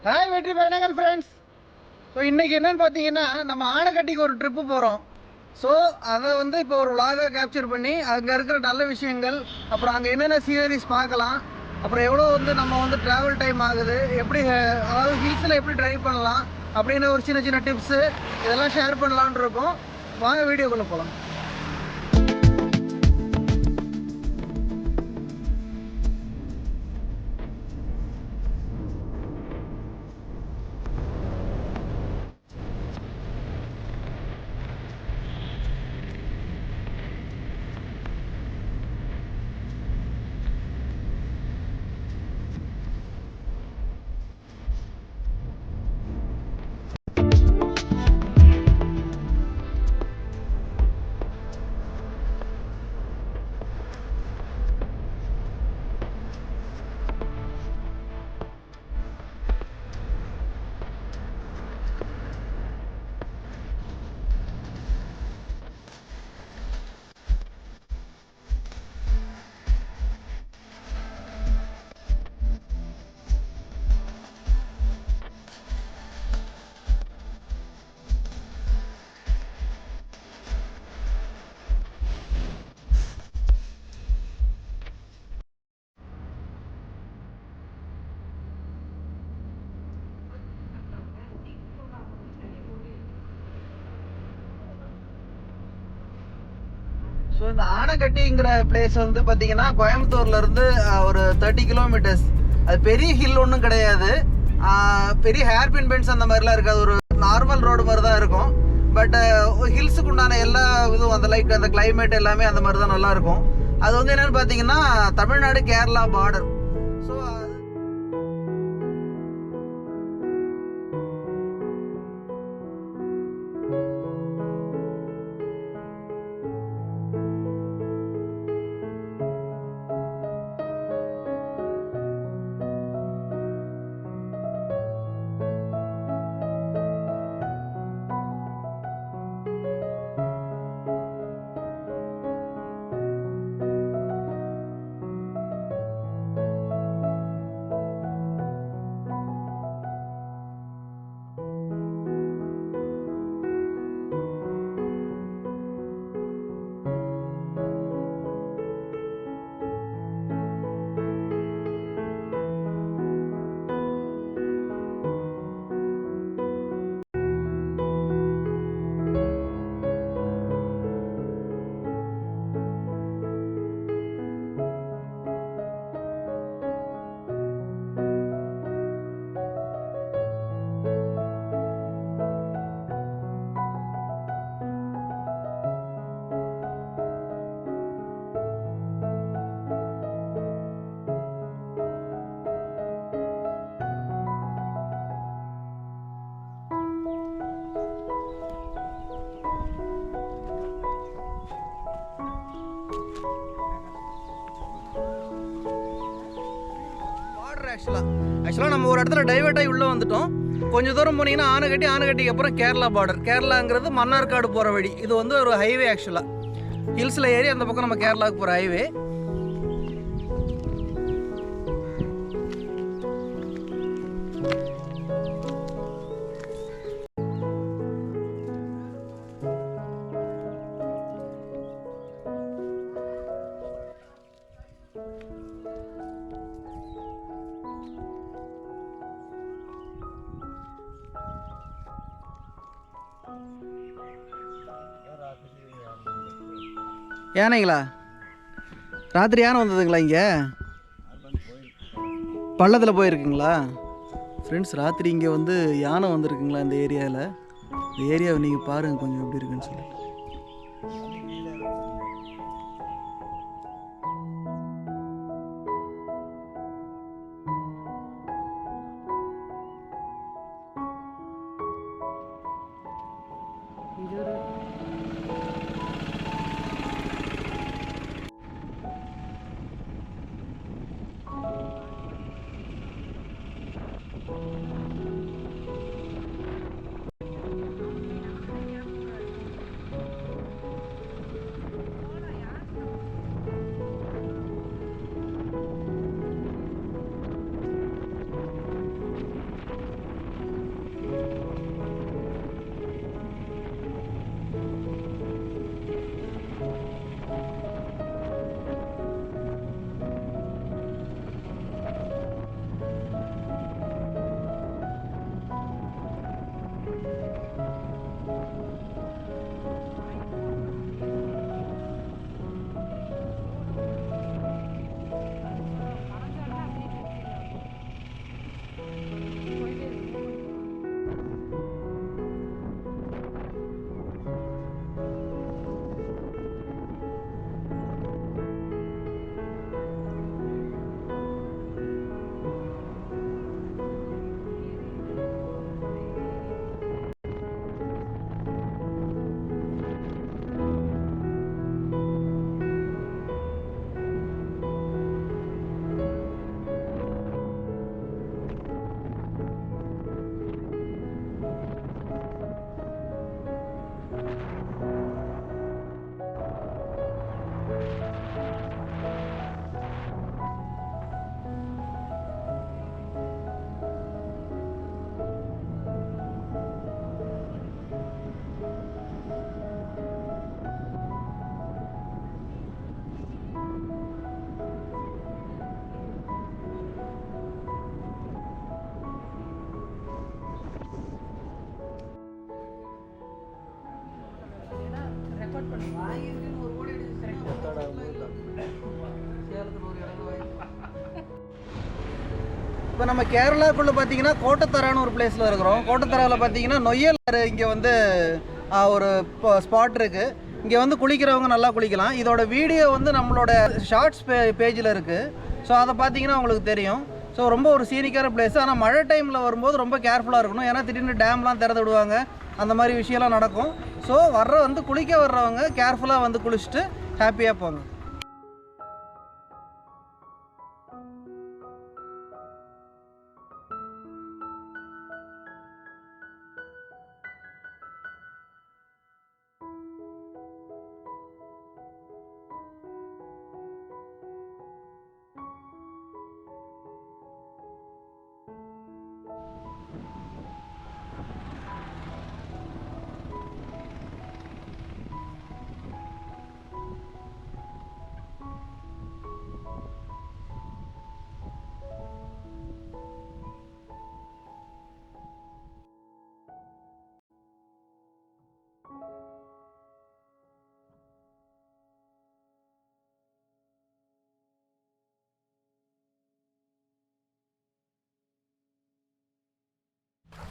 Hi வெற்றி பயணங்கள் friends. So இன்றைக்கி என்னென்னு பார்த்தீங்கன்னா, நம்ம ஆனைக்கட்டிக்கு ஒரு ட்ரிப்பு போகிறோம். ஸோ அதை வந்து இப்போ ஒரு vlog-ஆ கேப்சர் பண்ணி அங்கே இருக்கிற நல்ல விஷயங்கள், அப்புறம் அங்கே என்னென்ன சீனரிஸ் பார்க்கலாம், அப்புறம் எவ்வளோ வந்து நம்ம வந்து ட்ராவல் டைம் ஆகுது, எப்படி அதாவது ஹில்ஸில் எப்படி ட்ரைவ் பண்ணலாம் அப்படின்னு ஒரு சின்ன சின்ன டிப்ஸு இதெல்லாம் ஷேர் பண்ணலான் இருக்கோம். வாங்க வீடியோக்குள்ளே போகலாம். ஸோ இந்த ஆனைக்கட்டிங்கிற பிளேஸ் வந்து பார்த்தீங்கன்னா கோயம்புத்தூர்லேருந்து ஒரு 30 கிலோமீட்டர்ஸ். அது பெரிய ஹில் ஒன்றும் கிடையாது, பெரிய ஹேர்பின் பென்ஸ் அந்த மாதிரிலாம் இருக்காது, ஒரு நார்மல் ரோடு மாதிரி தான் இருக்கும். பட் ஹில்ஸுக்கு உண்டான எல்லா இதுவும் அந்த லைக் அந்த கிளைமேட் எல்லாமே அந்த மாதிரி தான் நல்லாயிருக்கும். அது வந்து என்னென்னு பார்த்தீங்கன்னா தமிழ்நாடு கேரளா பார்டர். ஸோ ஆக்சுவலாக நம்ம ஒரு இடத்துல டைவர்ட் ஆகி உள்ளே வந்துட்டோம். கொஞ்சம் தூரம் போனீங்கன்னா ஆனைக்கட்டிக்கு அப்புறம் கேரளா பார்டர். கேரளாங்கிறது மன்னார்காடு போகிற வழி. இது வந்து ஒரு ஹைவே. ஆக்சுவலாக ஹில்ஸில் ஏறி அந்த பக்கம் நம்ம கேரளாவுக்கு போகிற ஹைவே. யானைங்களா? ராத்திரி யானை வந்ததுங்களா? இங்கே பள்ளத்தில் போயிருக்குங்களா ஃப்ரெண்ட்ஸ்? ராத்திரி இங்கே வந்து யானை வந்திருக்குங்களா இந்த ஏரியாவில்? இந்த ஏரியாவை நீங்கள் பாருங்கள் கொஞ்சம் எப்படி இருக்குன்னு சொல்லி. இப்போ நம்ம கேரளாக்குள்ளே பார்த்தீங்கன்னா கோட்டத்தரான்னு ஒரு பிளேஸில் இருக்கிறோம். கோட்டத்தராவில் பார்த்தீங்கன்னா நொய்யல் இங்கே வந்து ஒரு ஸ்பாட் இருக்குது. இங்கே வந்து குளிக்கிறவங்க நல்லா குளிக்கலாம். இதோட வீடியோ வந்து நம்மளோட ஷார்ட்ஸ் பேஜில் இருக்குது. ஸோ அதை பார்த்தீங்கன்னா உங்களுக்கு தெரியும். ஸோ ரொம்ப ஒரு சீனிக்கான பிளேஸ். ஆனால் மழை டைமில் வரும்போது ரொம்ப கேர்ஃபுல்லாக இருக்கணும். ஏன்னா திடீர்னு டேம்லாம் திறந்து விடுவாங்க, அந்த மாதிரி விஷயம்லாம் நடக்கும். ஸோ குளிக்க வர்றவங்க கேர்ஃபுல்லாக வந்து குளிச்சுட்டு ஹாப்பியாக போங்க.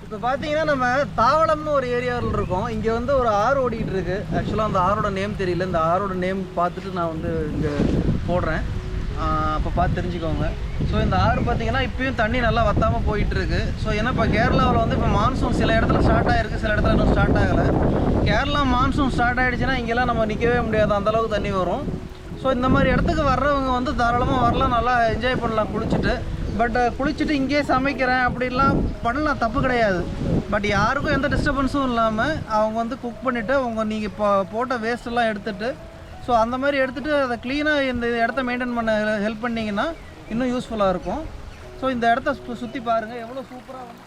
இப்போ பார்த்தீங்கன்னா நம்ம தாவளம்னு ஒரு ஏரியாவில் இருக்கோம். இங்கே வந்து ஒரு ஆறு ஓடிக்கிட்டு இருக்கு. ஆக்சுவலாக அந்த ஆரோட நேம் தெரியல. இந்த ஆரோட நேம் பார்த்துட்டு நான் வந்து இங்கே போடுறேன், அப்போ பார்த்து தெரிஞ்சுக்கோங்க. ஸோ இந்த ஆறு பார்த்தீங்கன்னா இப்பயும் தண்ணி நல்லா வற்றாமல் போயிட்டுருக்கு. ஸோ ஏன்னா இப்போ கேரளாவில் வந்து இப்போ மான்சூன் சில இடத்துல ஸ்டார்ட் ஆகிருக்கு, சில இடத்துல இன்னும் ஸ்டார்ட் ஆகலை. கேரளா மான்சூன் ஸ்டார்ட் ஆகிடுச்சுன்னா இங்கெல்லாம் நம்ம நிற்கவே முடியாது, அந்தளவுக்கு தண்ணி வரும். ஸோ இந்த மாதிரி இடத்துக்கு வர்றவங்க வந்து தாராளமாக வரலாம், நல்லா என்ஜாய் பண்ணலாம் குளிச்சுட்டு. பட் குளிச்சுட்டு இங்கேயே சமைக்கிறேன் அப்படிலாம் பண்ணலாம், தப்பு கிடையாது. பட் யாருக்கும் எந்த டிஸ்டர்பன்ஸும் இல்லாமல் அவங்க வந்து குக் பண்ணிவிட்டு அவங்க நீங்கள் இப்போ போட்ட வேஸ்ட்டெல்லாம் எடுத்துகிட்டு, ஸோ அந்த மாதிரி எடுத்துகிட்டு அதை க்ளீனாக இந்த இடத்த மெயின்டைன் பண்ண ஹெல்ப் பண்ணிங்கன்னா இன்னும் யூஸ்ஃபுல்லாக இருக்கும். ஸோ இந்த இடத்த சுற்றி பாருங்கள், எவ்வளோ சூப்பராக வந்து.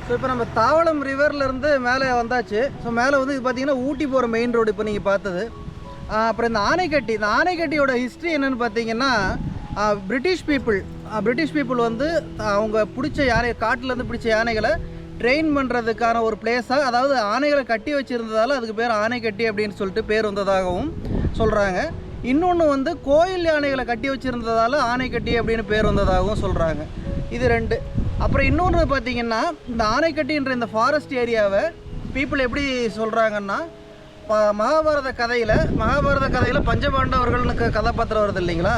ஸோ இப்போ நம்ம தாவளம் ரிவர்லேருந்து மேலே வந்தாச்சு. ஸோ மேலே வந்து இது பார்த்திங்கன்னா ஊட்டி போகிற மெயின் ரோடு இப்போ நீங்கள் பார்த்தது. அப்புறம் இந்த ஆனைக்கட்டியோட ஹிஸ்ட்ரி என்னென்னு பார்த்தீங்கன்னா, பிரிட்டிஷ் பீப்புள் வந்து அவங்க பிடிச்ச காட்டிலேருந்து பிடிச்ச யானைகளை ட்ரெயின் பண்ணுறதுக்கான ஒரு பிளேஸாக, அதாவது ஆனைகளை கட்டி வச்சுருந்ததால் அதுக்கு பேர் ஆனைக்கட்டி அப்படின்னு சொல்லிட்டு பேர் வந்ததாகவும், சொல்கிறாங்க. இன்னொன்று வந்து கோயில் யானைகளை கட்டி வச்சுருந்ததால் ஆனைக்கட்டி அப்படின்னு பேர் வந்ததாகவும் சொல்கிறாங்க. இது 2. அப்புறம் இன்னொன்று பார்த்திங்கன்னா, இந்த ஆனைக்கட்டின்ற இந்த ஃபாரஸ்ட் ஏரியாவை பீப்புள் எப்படி சொல்கிறாங்கன்னா, மகாபாரத கதையில் பஞ்சபாண்டவர்கள்னு கதாபாத்திரம் வருது இல்லைங்களா,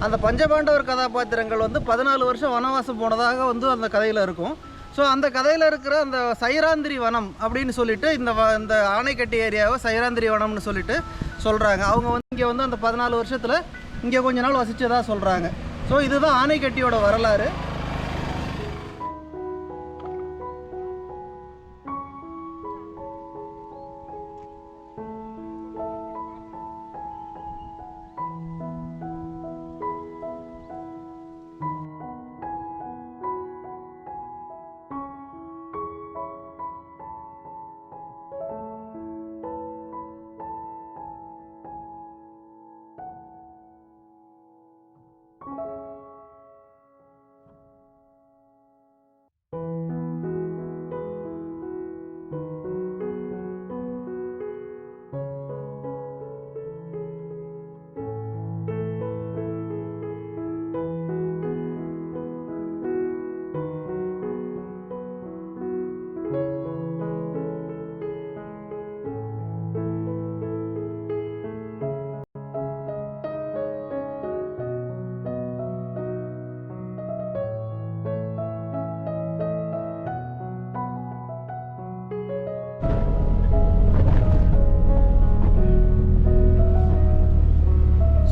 அந்த பஞ்சபாண்டவர் கதாபாத்திரங்கள் வந்து 14 வருஷம் வனவாசம் போனதாக வந்து அந்த கதையில் இருக்கும். ஸோ அந்த கதையில் இருக்கிற அந்த சைராந்திரி வனம் அப்படின்னு சொல்லிட்டு இந்த ஆனைக்கட்டி ஏரியாவை சைராந்திரி வனம்னு சொல்லிட்டு சொல்கிறாங்க. அவங்க வந்து இங்கே வந்து அந்த 14 வருஷத்தில் இங்கே கொஞ்ச நாள் வசித்ததாக சொல்கிறாங்க. ஸோ இதுதான் ஆனைக்கட்டியோட வரலாறு.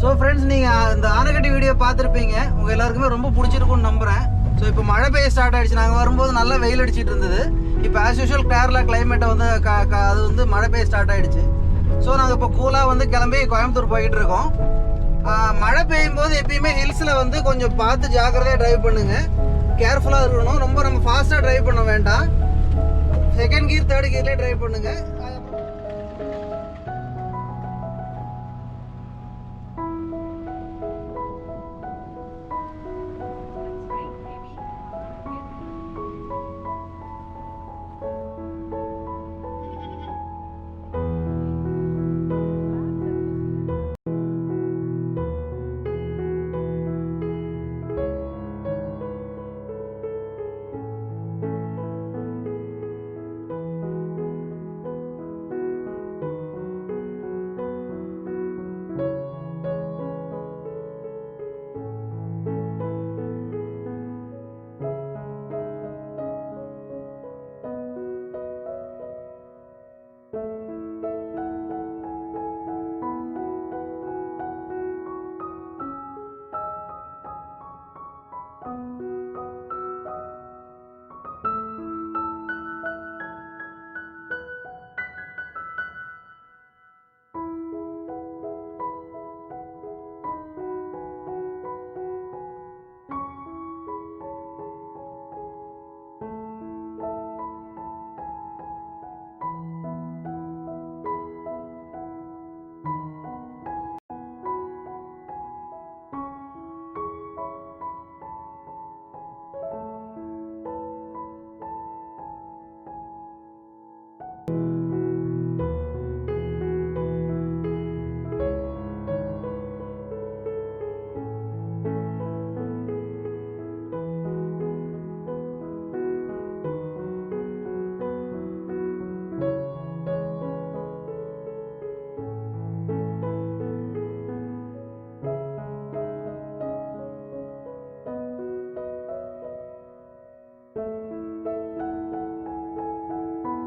ஸோ ஃப்ரெண்ட்ஸ், நீங்கள் இந்த ஆனைக்கட்டி வீடியோ பார்த்துருப்பீங்க. உங்கள் எல்லாருக்குமே ரொம்ப பிடிச்சிருக்குன்னு நம்புகிறேன். ஸோ இப்போ மழை பெய்ய ஸ்டார்ட் ஆகிடுச்சு. நாங்கள் வரும்போது நல்லா வெயில் அடிச்சிட்டு இருந்தது. இப்போ ஆஸ் யூஷுவல் கேரளா கிளைமேட்டை வந்து அது வந்து மழை பெய்ய ஸ்டார்ட் ஆகிடுச்சு. ஸோ நாங்கள் இப்போ கூலாக வந்து கிளம்பி கோயம்புத்தூர் போய்கிட்டு இருக்கோம். மழை பெய்யும் போது எப்பயுமே ஹில்ஸில் வந்து கொஞ்சம் பார்த்து ஜாக்கிரதையாக ட்ரைவ் பண்ணுங்கள். கேர்ஃபுல்லாக இருக்கணும். ரொம்ப நம்ம ஃபாஸ்ட்டாக ட்ரைவ் பண்ண வேண்டாம். செகண்ட் கியர் தேர்ட் கியர்லேயே ட்ரைவ் பண்ணுங்கள்.